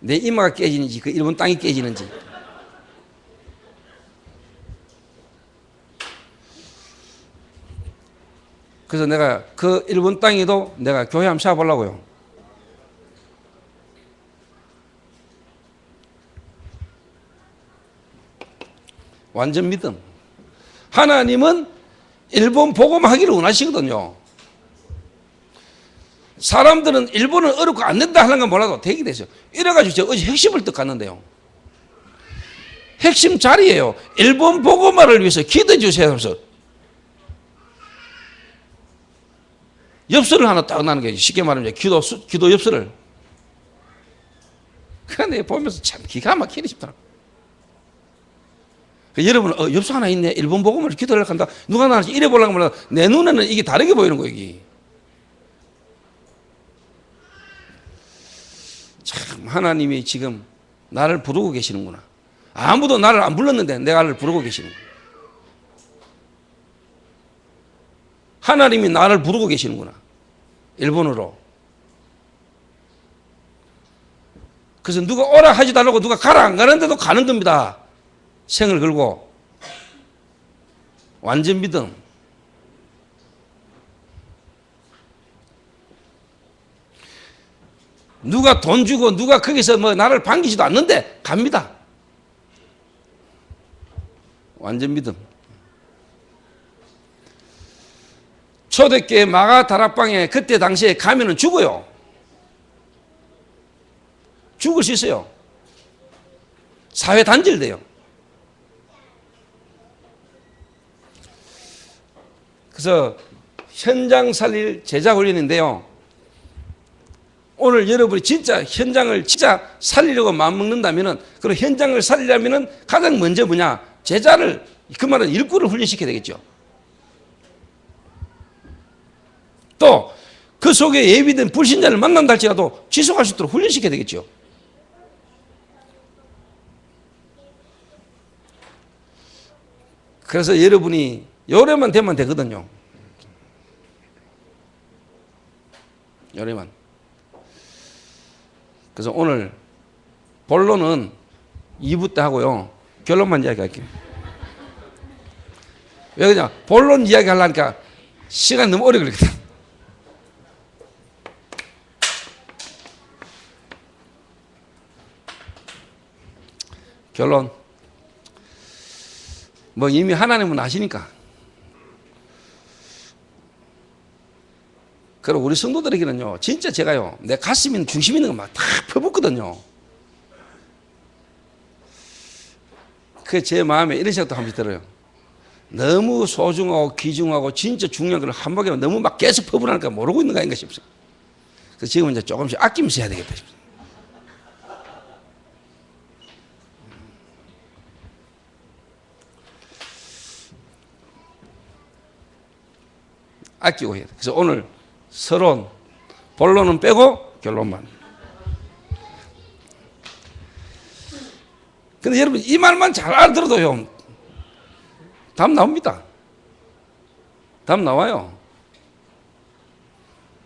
Speaker 1: 내 이마가 깨지는지 그 일본 땅이 깨지는지. 그래서 내가 그 일본 땅에도 내가 교회 한번 세워보려고요. 완전 믿음. 하나님은 일본 복음하기를 원하시거든요. 사람들은 일본은 어렵고 안 된다 하는 건 몰라도 되게 되죠. 이래가지고 제가 어제 핵심을 딱 갔는데요. 핵심 자리예요. 일본 복음화를 위해서 기도해 주세요 하면서 엽서를 하나 딱 나는 게 쉽게 말하면 기도 엽서를. 그런데 보면서 참 기가 막히네 싶더라고요. 여러분, 엽서 하나 있네. 일본 복음을 기도를 한다. 누가 나한테 이래 보려고 몰라도 내 눈에는 이게 다르게 보이는 거예요, 이게. 참, 하나님이 지금 나를 부르고 계시는구나. 아무도 나를 안 불렀는데 내가 나를 부르고 계시는 거예요. 하나님이 나를 부르고 계시는구나. 일본으로. 그래서 누가 오라 하지도 않고 누가 가라 안 가는데도 가는 겁니다. 생을 걸고. 완전 믿음. 누가 돈 주고 누가 거기서 뭐 나를 반기지도 않는데 갑니다. 완전 믿음. 초대교회 마가 다락방에 그때 당시에 가면은 죽어요. 죽을 수 있어요. 사회 단절돼요. 그래서 현장 살릴 제자 훈련인데요. 오늘 여러분이 진짜 현장을 진짜 살리려고 마음먹는다면은, 그리고 현장을 살리려면은 가장 먼저 뭐냐? 제자를, 그 말은 일꾼을 훈련시켜야 되겠죠. 또 그 속에 예비된 불신자를 만난다 할지라도 지속할 수 있도록 훈련시켜야 되겠죠. 그래서 여러분이 요래만 되면 되거든요. 요래만. 그래서 오늘 본론은 2부 때 하고요. 결론만 이야기할게요. 왜 그러냐? 본론 이야기 하려니까 시간이 너무 오래 걸리거든. 결론. 뭐 이미 하나님은 아시니까. 그리고 우리 성도들에게는요, 진짜 제가요, 내 가슴에 중심 있는 거 막 다 퍼붓거든요. 그 제 마음에 이런 생각도 한 번씩 들어요. 너무 소중하고 귀중하고 진짜 중요한 걸 한 방에 너무 막 계속 퍼부으니까 모르고 있는 거 아닌가 싶어요. 그래서 지금은 이제 조금씩 아끼면서 해야 되겠다 싶어요. 아끼고 해야 돼. 그래서 오늘 서론, 본론은 빼고 결론만. 근데 여러분 이 말만 잘 알아들어도요, 답 나옵니다. 답 나와요.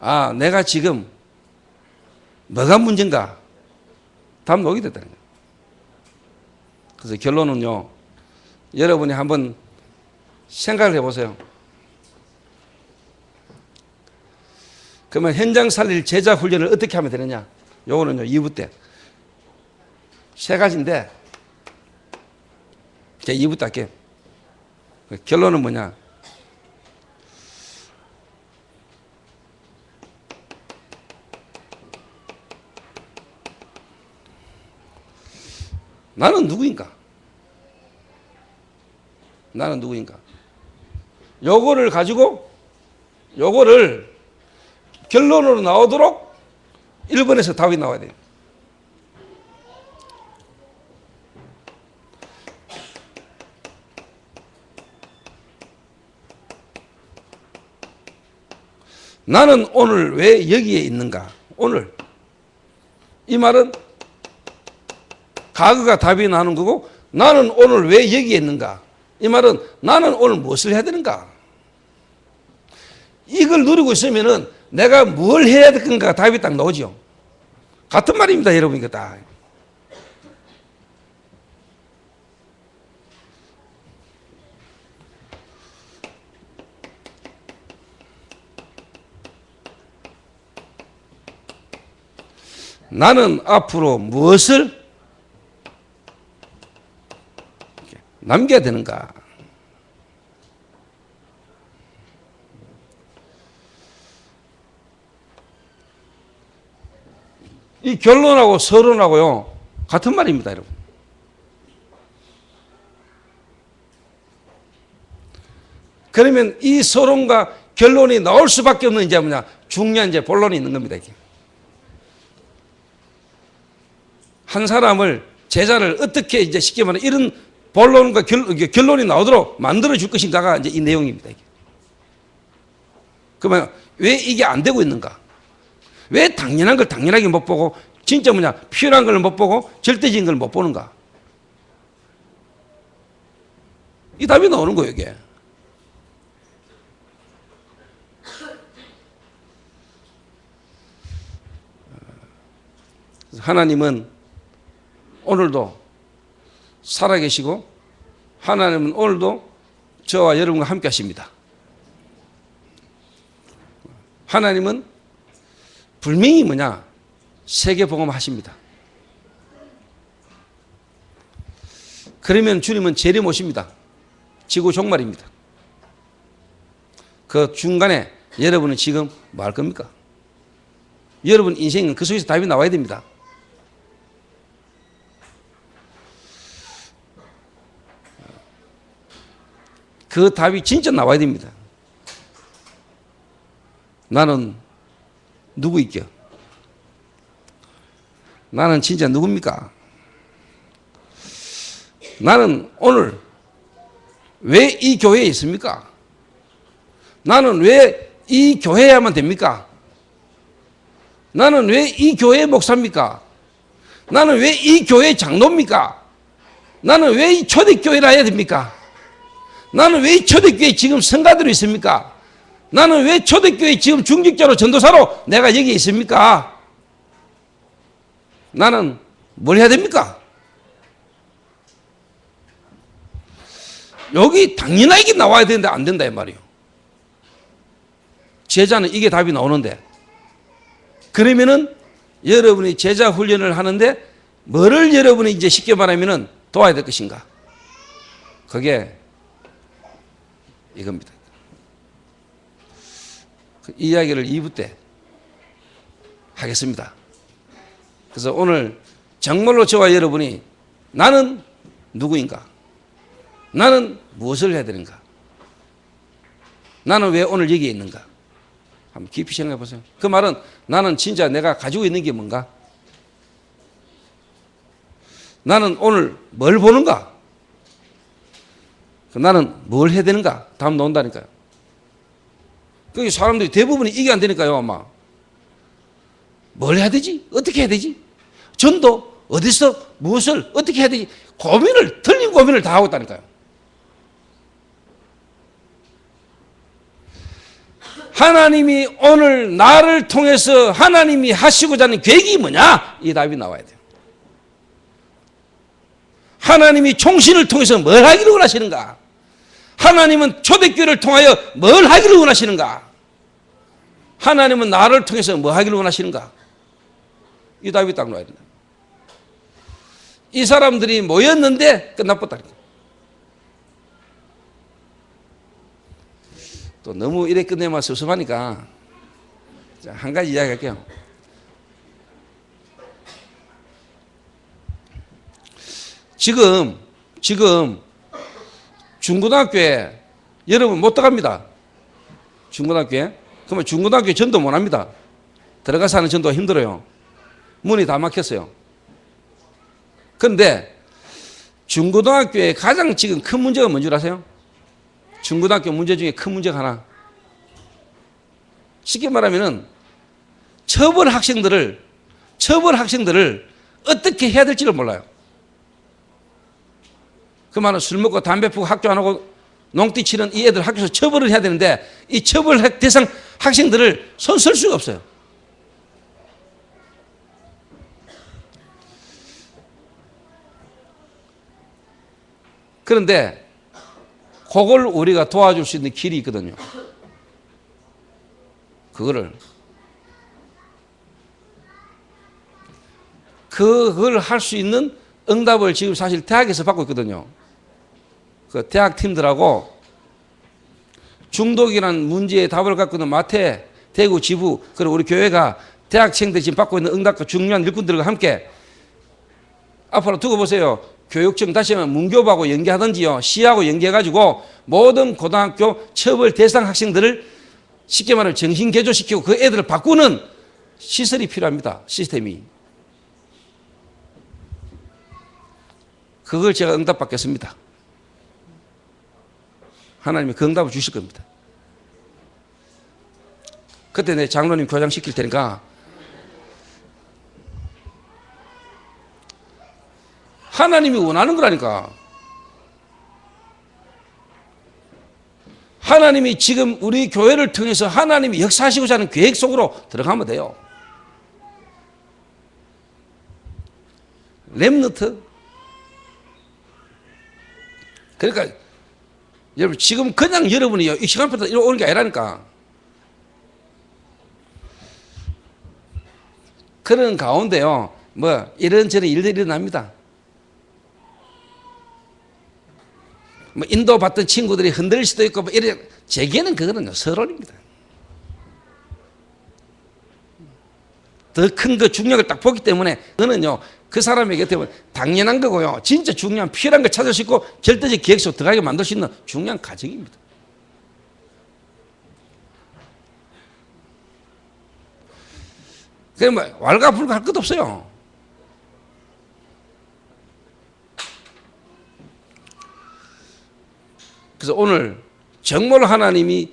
Speaker 1: 아, 내가 지금 뭐가 문제인가? 답 나오게 됐다는 거예요. 그래서 결론은요, 여러분이 한번 생각을 해보세요. 그러면 현장 살릴 제자 훈련을 어떻게 하면 되느냐? 요거는요, 2부 때. 세 가지인데, 제가 2부 때 할게요. 결론은 뭐냐? 나는 누구인가? 나는 누구인가? 요거를 가지고, 요거를 결론으로 나오도록 1번에서 답이 나와야 돼요. 나는 오늘 왜 여기에 있는가? 오늘. 이 말은 과거가 답이 나는 거고, 나는 오늘 왜 여기에 있는가? 이 말은 나는 오늘 무엇을 해야 되는가? 이걸 누리고 있으면은 내가 뭘 해야 될 건가 답이 딱 나오죠. 같은 말입니다, 여러분. 이거 다. 나는 앞으로 무엇을 남겨야 되는가? 이 결론하고 서론하고요, 같은 말입니다, 여러분. 그러면 이 서론과 결론이 나올 수밖에 없는 이제 뭐냐? 중요한 이제 본론이 있는 겁니다, 이게. 한 사람을, 제자를 어떻게 이제 쉽게 말하면 이런 본론과 결론이 나오도록 만들어 줄 것인가가 이제 이 내용입니다, 이게. 그러면 왜 이게 안 되고 있는가? 왜 당연한 걸 당연하게 못 보고, 진짜 뭐냐, 필요한 걸 못 보고 절대적인 걸 못 보는가? 이 답이 나오는 거예요, 이게. 하나님은 오늘도 살아계시고 하나님은 오늘도 저와 여러분과 함께 하십니다. 하나님은 분명히 뭐냐? 세계복음 하십니다. 그러면 주님은 재림 오십니다. 지구 종말입니다. 그 중간에 여러분은 지금 뭐 할 겁니까? 여러분 인생은 그 속에서 답이 나와야 됩니다. 그 답이 진짜 나와야 됩니다. 나는 누구이겨? 나는 진짜 누굽니까? 나는 오늘 왜 이 교회에 있습니까? 나는 왜 이 교회에야만 됩니까? 나는 왜 이 교회의 목사입니까? 나는 왜 이 교회의 장로입니까? 나는 왜 이 초대교회를 해야 됩니까? 나는 왜 이 초대교회에 지금 성가대로 있습니까? 나는 왜 초대교회에 지금 중직자로 전도사로 내가 여기 있습니까? 나는 뭘 해야 됩니까? 여기 당연하게 나와야 되는데 안 된다 이 말이에요. 제자는 이게 답이 나오는데, 그러면은 여러분이 제자 훈련을 하는데 뭐를 여러분이 이제 쉽게 말하면은 도와야 될 것인가? 그게 이겁니다. 그 이야기를 2부 때 하겠습니다. 그래서 오늘 정말로 저와 여러분이 나는 누구인가? 나는 무엇을 해야 되는가? 나는 왜 오늘 여기에 있는가? 한번 깊이 생각해 보세요. 그 말은 나는 진짜 내가 가지고 있는 게 뭔가? 나는 오늘 뭘 보는가? 나는 뭘 해야 되는가? 다음 나온다니까요. 그 사람들이 대부분이 이게 안 되니까요, 아마. 뭘 해야 되지? 어떻게 해야 되지? 전도 어디서 무엇을 어떻게 해야 되지? 틀린 고민을 다 하고 있다니까요. 하나님이 오늘 나를 통해서 하나님이 하시고자 하는 계획이 뭐냐? 이 답이 나와야 돼요. 하나님이 총신을 통해서 뭘 하기를 원하시는가? 하나님은 초대교회를 통하여 뭘 하기를 원하시는가? 하나님은 나를 통해서 뭐 하기를 원하시는가? 이 답이 딱 나와야 된다. 이 사람들이 모였는데 끝나버렸다니까. 또 너무 이래 끝내면 섭섭하니까 한 가지 이야기 할게요. 지금 중고등학교에 여러분 못 들어갑니다. 중고등학교에. 그러면 중고등학교에 전도 못 합니다. 들어가서 하는 전도가 힘들어요. 문이 다 막혔어요. 그런데 중고등학교에 가장 지금 큰 문제가 뭔지 아세요? 중고등학교 문제 중에 큰 문제가 하나. 쉽게 말하면은 처벌 학생들을 어떻게 해야 될지를 몰라요. 그 말은 술 먹고 담배 피우고 학교 안 오고 농띠 치는 이 애들 학교에서 처벌을 해야 되는데 이 처벌 대상 학생들을 손 쓸 수가 없어요. 그런데 그걸 우리가 도와줄 수 있는 길이 있거든요. 그걸 할 수 있는 응답을 지금 사실 대학에서 받고 있거든요. 그 대학 팀들하고 중독이라는 문제의 답을 갖고 있는 마태, 대구 지부, 그리고 우리 교회가 대학생들이 지금 받고 있는 응답과 중요한 일꾼들과 함께 앞으로 두고 보세요. 교육청 다시 하면 문교부하고 연계하든지요. 시하고 연계해가지고 모든 고등학교 처벌 대상 학생들을 쉽게 말하면 정신개조시키고 그 애들을 바꾸는 시설이 필요합니다. 시스템이. 그걸 제가 응답받겠습니다. 하나님이 그 응답을 주실 겁니다. 그때 내 장로님 교장시킬 테니까 하나님이 원하는 거라니까. 하나님이 지금 우리 교회를 통해서 하나님이 역사하시고자 하는 계획 속으로 들어가면 돼요. 렘넌트. 그러니까 여러분 지금 그냥 여러분이 이 시간부터 오는 게 아니라니까. 그런 가운데요, 뭐 이런저런 일들이 일어납니다. 뭐 인도 받던 친구들이 흔들릴 수도 있고 뭐 이래. 제게는 그거는 서론입니다. 더 큰 그 중력을 딱 보기 때문에 그거는요 그 사람에게 되면 당연한 거고요. 진짜 중요한 필요한 걸 찾을 수 있고 절대적 기획 속 들어가게 만들 수 있는 중요한 과정입니다. 그래 뭐 왈가불가 할 것도 없어요. 그래서 오늘 정말로 하나님이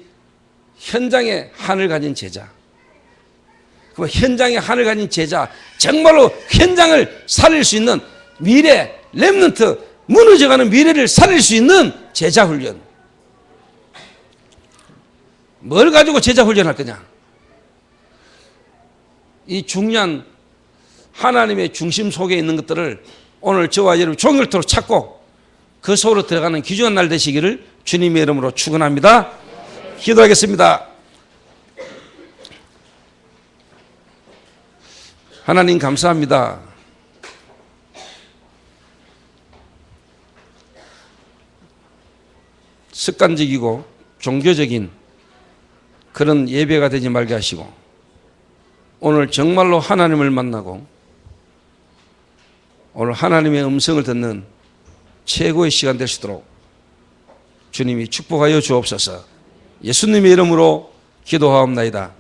Speaker 1: 현장에 한을 가진 제자, 그 현장에 한을 가진 제자, 정말로 현장을 살릴 수 있는 미래 렘넌트, 무너져가는 미래를 살릴 수 있는 제자 훈련. 뭘 가지고 제자 훈련할 거냐? 이 중요한 하나님의 중심 속에 있는 것들을 오늘 저와 여러분 종일토록 찾고 그 속으로 들어가는 귀중한 날 되시기를 주님의 이름으로 축원합니다. 기도하겠습니다. 하나님 감사합니다. 습관적이고 종교적인 그런 예배가 되지 말게 하시고 오늘 정말로 하나님을 만나고 오늘 하나님의 음성을 듣는 최고의 시간 될 수 있도록 주님이 축복하여 주옵소서. 예수님의 이름으로 기도하옵나이다.